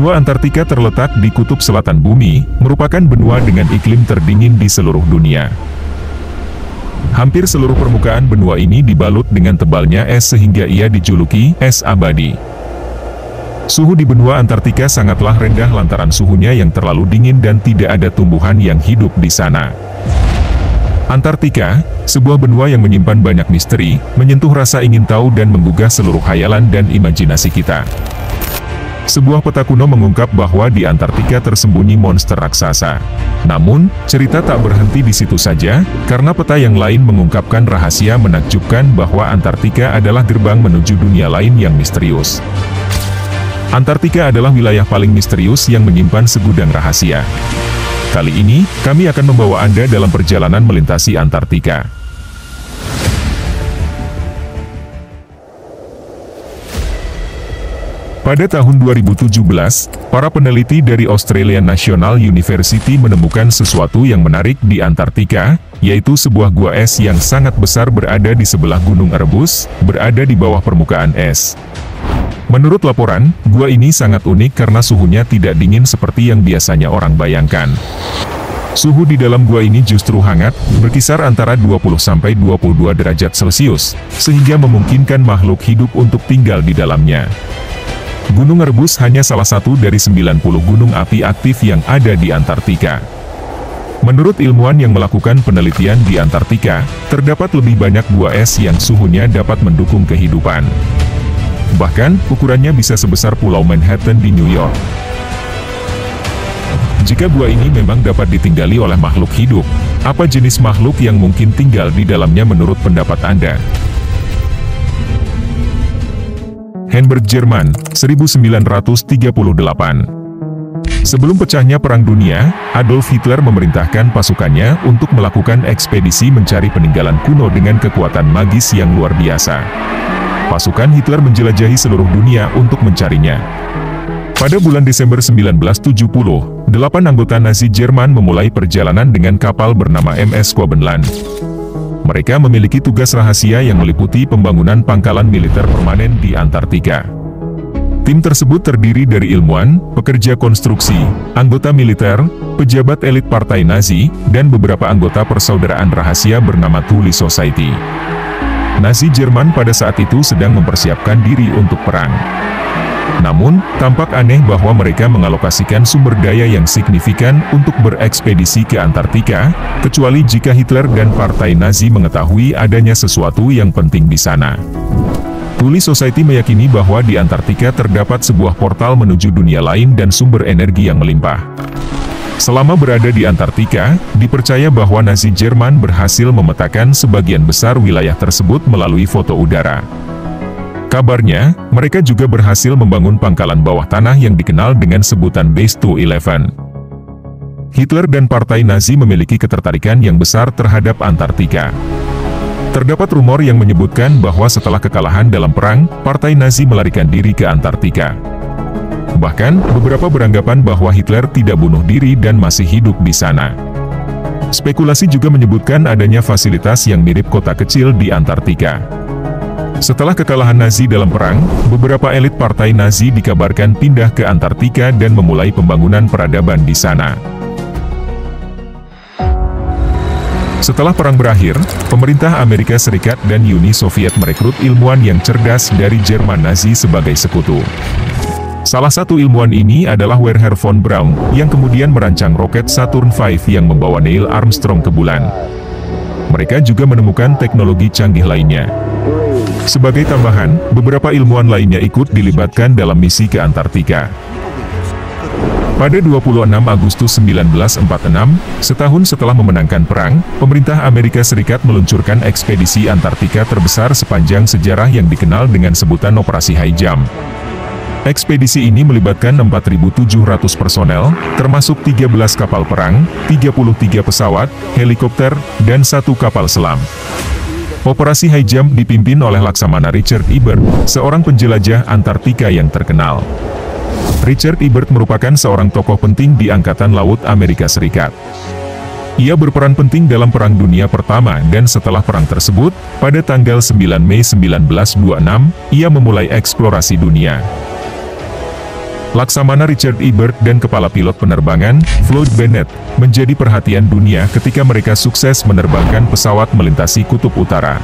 Benua Antartika terletak di kutub selatan bumi, merupakan benua dengan iklim terdingin di seluruh dunia. Hampir seluruh permukaan benua ini dibalut dengan tebalnya es sehingga ia dijuluki es abadi. Suhu di benua Antartika sangatlah rendah lantaran suhunya yang terlalu dingin dan tidak ada tumbuhan yang hidup di sana. Antartika, sebuah benua yang menyimpan banyak misteri, menyentuh rasa ingin tahu dan menggugah seluruh khayalan dan imajinasi kita. Sebuah peta kuno mengungkap bahwa di Antartika tersembunyi monster raksasa. Namun, cerita tak berhenti di situ saja, karena peta yang lain mengungkapkan rahasia menakjubkan bahwa Antartika adalah gerbang menuju dunia lain yang misterius. Antartika adalah wilayah paling misterius yang menyimpan segudang rahasia. Kali ini, kami akan membawa Anda dalam perjalanan melintasi Antartika. Pada tahun 2017, para peneliti dari Australian National University menemukan sesuatu yang menarik di Antartika, yaitu sebuah gua es yang sangat besar berada di sebelah Gunung Erebus, berada di bawah permukaan es. Menurut laporan, gua ini sangat unik karena suhunya tidak dingin seperti yang biasanya orang bayangkan. Suhu di dalam gua ini justru hangat, berkisar antara 20–22 derajat Celcius, sehingga memungkinkan makhluk hidup untuk tinggal di dalamnya. Gunung Erebus hanya salah satu dari 90 gunung api aktif yang ada di Antartika. Menurut ilmuwan yang melakukan penelitian di Antartika, terdapat lebih banyak gua es yang suhunya dapat mendukung kehidupan. Bahkan, ukurannya bisa sebesar Pulau Manhattan di New York. Jika gua ini memang dapat ditinggali oleh makhluk hidup, apa jenis makhluk yang mungkin tinggal di dalamnya menurut pendapat Anda? Hamburg, Jerman, 1938. Sebelum pecahnya Perang Dunia, Adolf Hitler memerintahkan pasukannya untuk melakukan ekspedisi mencari peninggalan kuno dengan kekuatan magis yang luar biasa. Pasukan Hitler menjelajahi seluruh dunia untuk mencarinya. Pada bulan Desember 1970, 8 anggota Nazi Jerman memulai perjalanan dengan kapal bernama MS Schwabenland. Mereka memiliki tugas rahasia yang meliputi pembangunan pangkalan militer permanen di Antartika. Tim tersebut terdiri dari ilmuwan, pekerja konstruksi, anggota militer, pejabat elit partai Nazi, dan beberapa anggota persaudaraan rahasia bernama Thule Society. Nazi Jerman pada saat itu sedang mempersiapkan diri untuk perang. Namun, tampak aneh bahwa mereka mengalokasikan sumber daya yang signifikan untuk berekspedisi ke Antartika, kecuali jika Hitler dan partai Nazi mengetahui adanya sesuatu yang penting di sana. Thule Society meyakini bahwa di Antartika terdapat sebuah portal menuju dunia lain dan sumber energi yang melimpah. Selama berada di Antartika, dipercaya bahwa Nazi Jerman berhasil memetakan sebagian besar wilayah tersebut melalui foto udara. Kabarnya, mereka juga berhasil membangun pangkalan bawah tanah yang dikenal dengan sebutan Base 211. Hitler dan partai Nazi memiliki ketertarikan yang besar terhadap Antartika. Terdapat rumor yang menyebutkan bahwa setelah kekalahan dalam perang, partai Nazi melarikan diri ke Antartika. Bahkan, beberapa beranggapan bahwa Hitler tidak bunuh diri dan masih hidup di sana. Spekulasi juga menyebutkan adanya fasilitas yang mirip kota kecil di Antartika. Setelah kekalahan Nazi dalam perang, beberapa elit partai Nazi dikabarkan pindah ke Antartika dan memulai pembangunan peradaban di sana. Setelah perang berakhir, pemerintah Amerika Serikat dan Uni Soviet merekrut ilmuwan yang cerdas dari Jerman Nazi sebagai sekutu. Salah satu ilmuwan ini adalah Wernher von Braun, yang kemudian merancang roket Saturn V yang membawa Neil Armstrong ke bulan. Mereka juga menemukan teknologi canggih lainnya. Sebagai tambahan, beberapa ilmuwan lainnya ikut dilibatkan dalam misi ke Antartika. Pada 26 Agustus 1946, setahun setelah memenangkan perang, pemerintah Amerika Serikat meluncurkan ekspedisi Antartika terbesar sepanjang sejarah yang dikenal dengan sebutan Operasi High Jump. Ekspedisi ini melibatkan 4.700 personel, termasuk 13 kapal perang, 33 pesawat, helikopter, dan 1 kapal selam. Operasi High Jump dipimpin oleh Laksamana Richard Ebert, seorang penjelajah Antartika yang terkenal. Richard Ebert merupakan seorang tokoh penting di Angkatan Laut Amerika Serikat. Ia berperan penting dalam Perang Dunia Pertama dan setelah perang tersebut, pada tanggal 9 Mei 1926, ia memulai eksplorasi dunia. Laksamana Richard E. Byrd dan kepala pilot penerbangan, Floyd Bennett, menjadi perhatian dunia ketika mereka sukses menerbangkan pesawat melintasi Kutub Utara.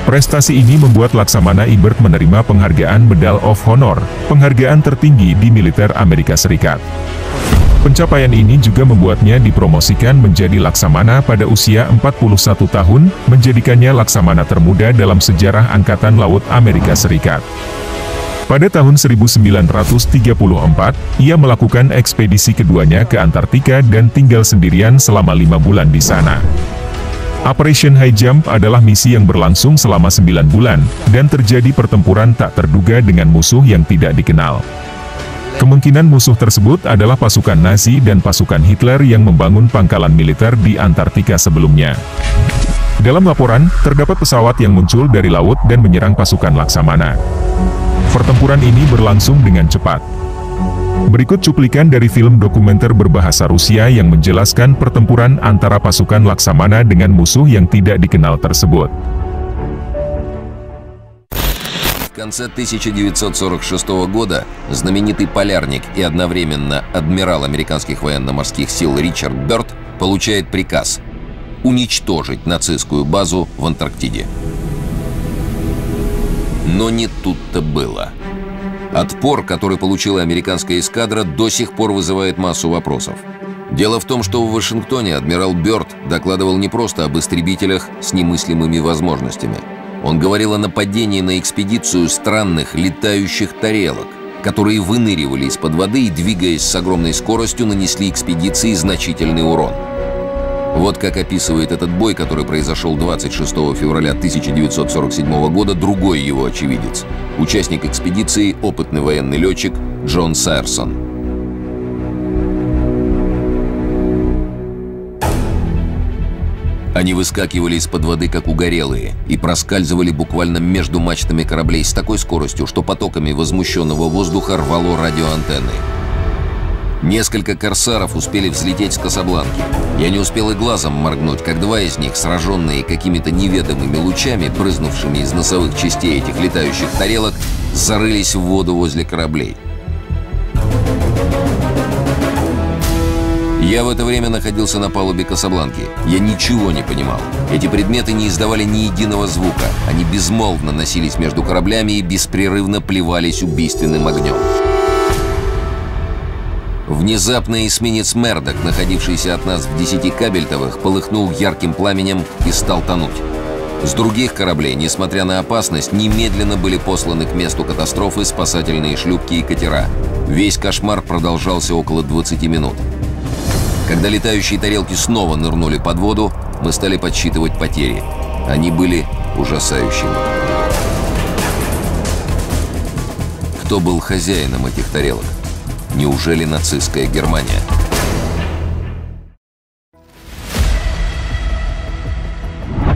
Prestasi ini membuat Laksamana E. Byrd menerima penghargaan Medal of Honor, penghargaan tertinggi di militer Amerika Serikat. Pencapaian ini juga membuatnya dipromosikan menjadi Laksamana pada usia 41 tahun, menjadikannya Laksamana termuda dalam sejarah Angkatan Laut Amerika Serikat. Pada tahun 1934, ia melakukan ekspedisi keduanya ke Antartika dan tinggal sendirian selama 5 bulan di sana. Operation High Jump adalah misi yang berlangsung selama 9 bulan, dan terjadi pertempuran tak terduga dengan musuh yang tidak dikenal. Kemungkinan musuh tersebut adalah pasukan Nazi dan pasukan Hitler yang membangun pangkalan militer di Antartika sebelumnya. Dalam laporan, terdapat pesawat yang muncul dari laut dan menyerang pasukan Laksamana. Pertempuran ini berlangsung dengan cepat. Berikut cuplikan dari film dokumenter berbahasa Rusia yang menjelaskan pertempuran antara pasukan Laksamana dengan musuh yang tidak dikenal tersebut. В конце 1946 года знаменитый полярник и одновременно адмирал американских военно-морских сил Ричард Бёрд получает приказ уничтожить нацистскую базу в Антарктиде. Но не тут-то было. Отпор, который получила американская эскадра, до сих пор вызывает массу вопросов. Дело в том, что в Вашингтоне адмирал Бёрд докладывал не просто об истребителях с немыслимыми возможностями. Он говорил о нападении на экспедицию странных летающих тарелок, которые выныривали из-под воды и, двигаясь с огромной скоростью, нанесли экспедиции значительный урон. Вот как описывает этот бой, который произошел 26 февраля 1947 года, другой его очевидец. Участник экспедиции, опытный военный летчик Джон Сайерсон. Они выскакивали из-под воды, как угорелые, и проскальзывали буквально между мачтами кораблей с такой скоростью, что потоками возмущенного воздуха рвало радиоантенны. Несколько корсаров успели взлететь с Касабланки. Я не успел и глазом моргнуть, как два из них, сраженные какими-то неведомыми лучами, брызнувшими из носовых частей этих летающих тарелок, зарылись в воду возле кораблей. Я в это время находился на палубе Касабланки. Я ничего не понимал. Эти предметы не издавали ни единого звука. Они безмолвно носились между кораблями и беспрерывно плевались убийственным огнем. Внезапно эсминец «Мердок», находившийся от нас в 10 кабельтовых, полыхнул ярким пламенем и стал тонуть. С других кораблей, несмотря на опасность, немедленно были посланы к месту катастрофы спасательные шлюпки и катера. Весь кошмар продолжался около 20 минут. Когда летающие тарелки снова нырнули под воду, мы стали подсчитывать потери. Они были ужасающими. Кто был хозяином этих тарелок? Неужели нацистская Германия?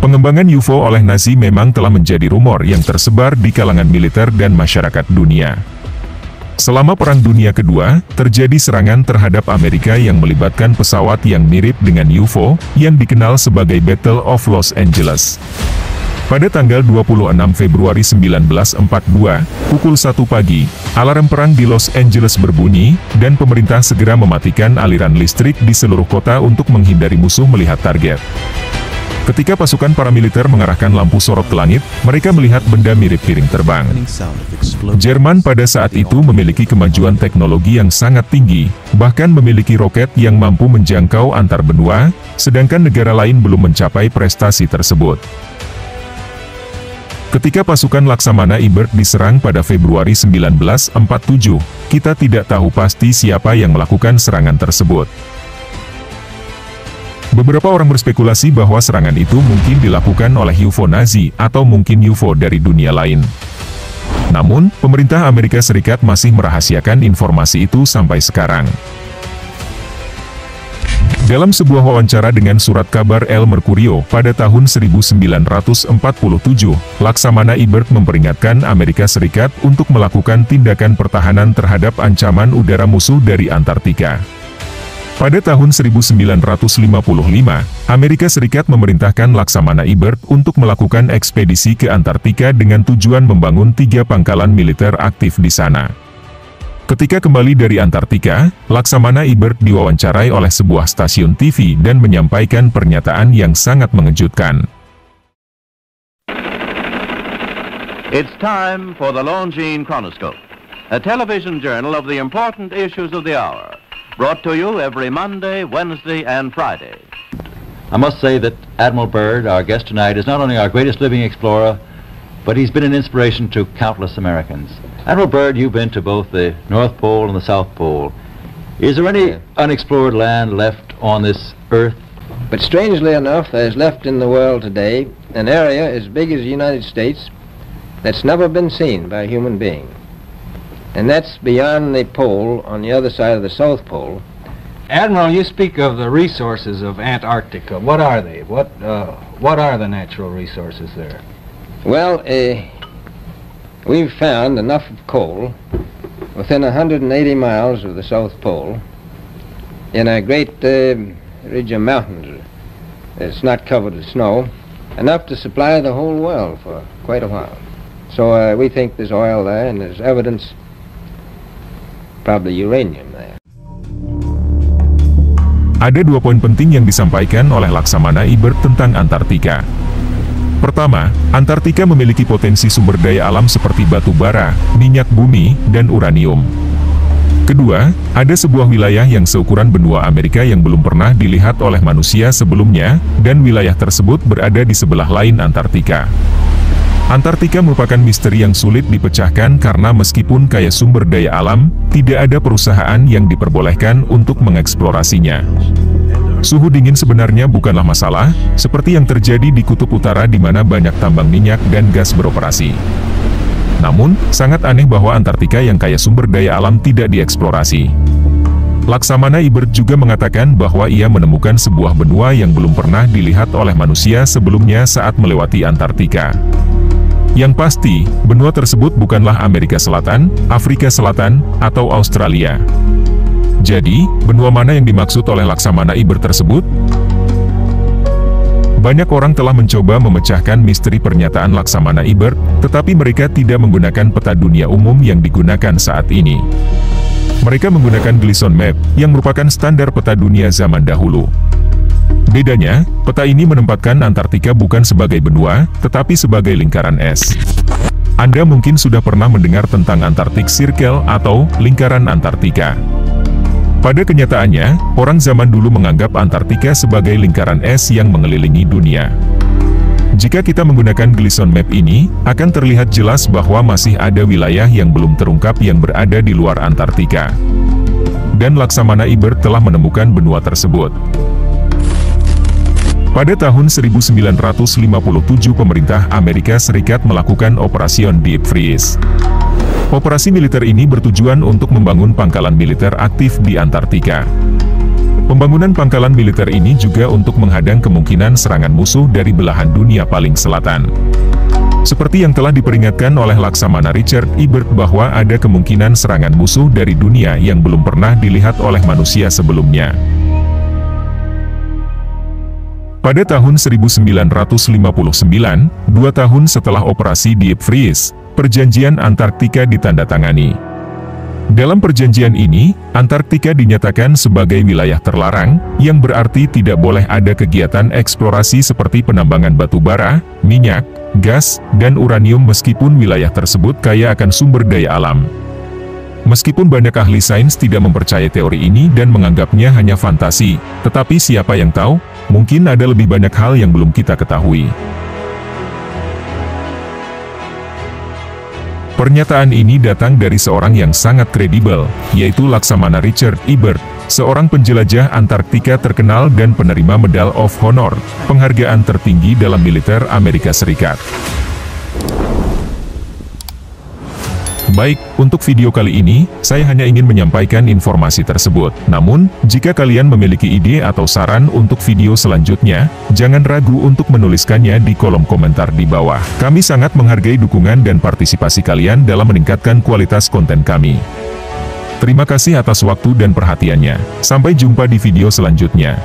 Pengembangan UFO oleh Nazi memang telah menjadi rumor yang tersebar di kalangan militer dan masyarakat dunia. Selama Perang Dunia Kedua, terjadi serangan terhadap Amerika yang melibatkan pesawat yang mirip dengan UFO, yang dikenal sebagai Battle of Los Angeles. Pada tanggal 26 Februari 1942, pukul 1 pagi, alarm perang di Los Angeles berbunyi, dan pemerintah segera mematikan aliran listrik di seluruh kota untuk menghindari musuh melihat target. Ketika pasukan paramiliter mengarahkan lampu sorot ke langit, mereka melihat benda mirip piring terbang. Jerman pada saat itu memiliki kemajuan teknologi yang sangat tinggi, bahkan memiliki roket yang mampu menjangkau antar benua, sedangkan negara lain belum mencapai prestasi tersebut. Ketika pasukan Laksamana E. Byrd diserang pada Februari 1947, kita tidak tahu pasti siapa yang melakukan serangan tersebut. Beberapa orang berspekulasi bahwa serangan itu mungkin dilakukan oleh UFO Nazi atau mungkin UFO dari dunia lain. Namun, pemerintah Amerika Serikat masih merahasiakan informasi itu sampai sekarang. Dalam sebuah wawancara dengan surat kabar El Mercurio pada tahun 1947, Laksamana E. Byrd memperingatkan Amerika Serikat untuk melakukan tindakan pertahanan terhadap ancaman udara musuh dari Antartika. Pada tahun 1955, Amerika Serikat memerintahkan Laksamana E. Byrd untuk melakukan ekspedisi ke Antartika dengan tujuan membangun 3 pangkalan militer aktif di sana. Ketika kembali dari Antartika, Laksamana Ibert diwawancarai oleh sebuah stasiun TV dan menyampaikan pernyataan yang sangat mengejutkan. It's time for the Longines Chronoscope, a television journal of the important issues of the hour, brought to you every Monday, Wednesday, and Friday. I must say that Admiral Byrd, our guest tonight, is not only our greatest living explorer, but he's been an inspiration to countless Americans. Admiral Byrd, you've been to both the North Pole and the South Pole. Is there any unexplored land left on this Earth? But strangely enough, there's left in the world today an area as big as the United States that's never been seen by a human being. And that's beyond the pole, on the other side of the South Pole. Admiral, you speak of the resources of Antarctica. What are they? What are the natural resources there? Well, we've found enough of coal within 180 miles of the South Pole in a great ridge of mountains. It's not covered with snow, enough to supply the whole world for quite a while. So we think there's oil there, and there's evidence, probably uranium there. Ada 2 poin penting yang disampaikan oleh Laksamana Ibert tentang Antartika. Pertama, Antartika memiliki potensi sumber daya alam seperti batu bara, minyak bumi, dan uranium. Kedua, ada sebuah wilayah yang seukuran benua Amerika yang belum pernah dilihat oleh manusia sebelumnya, dan wilayah tersebut berada di sebelah lain Antartika. Antartika merupakan misteri yang sulit dipecahkan karena meskipun kaya sumber daya alam, tidak ada perusahaan yang diperbolehkan untuk mengeksplorasinya. Suhu dingin sebenarnya bukanlah masalah, seperti yang terjadi di Kutub Utara di mana banyak tambang minyak dan gas beroperasi. Namun, sangat aneh bahwa Antartika yang kaya sumber daya alam tidak dieksplorasi. Laksamana Ibert juga mengatakan bahwa ia menemukan sebuah benua yang belum pernah dilihat oleh manusia sebelumnya saat melewati Antartika. Yang pasti, benua tersebut bukanlah Amerika Selatan, Afrika Selatan, atau Australia. Jadi, benua mana yang dimaksud oleh Laksamana Ibert tersebut? Banyak orang telah mencoba memecahkan misteri pernyataan Laksamana Ibert, tetapi mereka tidak menggunakan peta dunia umum yang digunakan saat ini. Mereka menggunakan Gleason Map, yang merupakan standar peta dunia zaman dahulu. Bedanya, peta ini menempatkan Antartika bukan sebagai benua, tetapi sebagai lingkaran es. Anda mungkin sudah pernah mendengar tentang Antarctic Circle atau lingkaran Antartika. Pada kenyataannya, orang zaman dulu menganggap Antartika sebagai lingkaran es yang mengelilingi dunia. Jika kita menggunakan Gleason Map ini, akan terlihat jelas bahwa masih ada wilayah yang belum terungkap yang berada di luar Antartika. Dan Laksamana Ibert telah menemukan benua tersebut. Pada tahun 1957 pemerintah Amerika Serikat melakukan Operation Deep Freeze. Operasi militer ini bertujuan untuk membangun pangkalan militer aktif di Antartika. Pembangunan pangkalan militer ini juga untuk menghadang kemungkinan serangan musuh dari belahan dunia paling selatan. Seperti yang telah diperingatkan oleh Laksamana Richard Ibert bahwa ada kemungkinan serangan musuh dari dunia yang belum pernah dilihat oleh manusia sebelumnya. Pada tahun 1959, 2 tahun setelah operasi Deep Freeze, Perjanjian Antarktika ditandatangani. Dalam perjanjian ini, Antarktika dinyatakan sebagai wilayah terlarang, yang berarti tidak boleh ada kegiatan eksplorasi seperti penambangan batu bara, minyak, gas, dan uranium meskipun wilayah tersebut kaya akan sumber daya alam. Meskipun banyak ahli sains tidak mempercayai teori ini dan menganggapnya hanya fantasi, tetapi siapa yang tahu, mungkin ada lebih banyak hal yang belum kita ketahui. Pernyataan ini datang dari seorang yang sangat kredibel, yaitu Laksamana Richard Ibert, seorang penjelajah Antarktika terkenal dan penerima Medal of Honor, penghargaan tertinggi dalam militer Amerika Serikat. Baik, untuk video kali ini, saya hanya ingin menyampaikan informasi tersebut. Namun, jika kalian memiliki ide atau saran untuk video selanjutnya, jangan ragu untuk menuliskannya di kolom komentar di bawah. Kami sangat menghargai dukungan dan partisipasi kalian dalam meningkatkan kualitas konten kami. Terima kasih atas waktu dan perhatiannya. Sampai jumpa di video selanjutnya.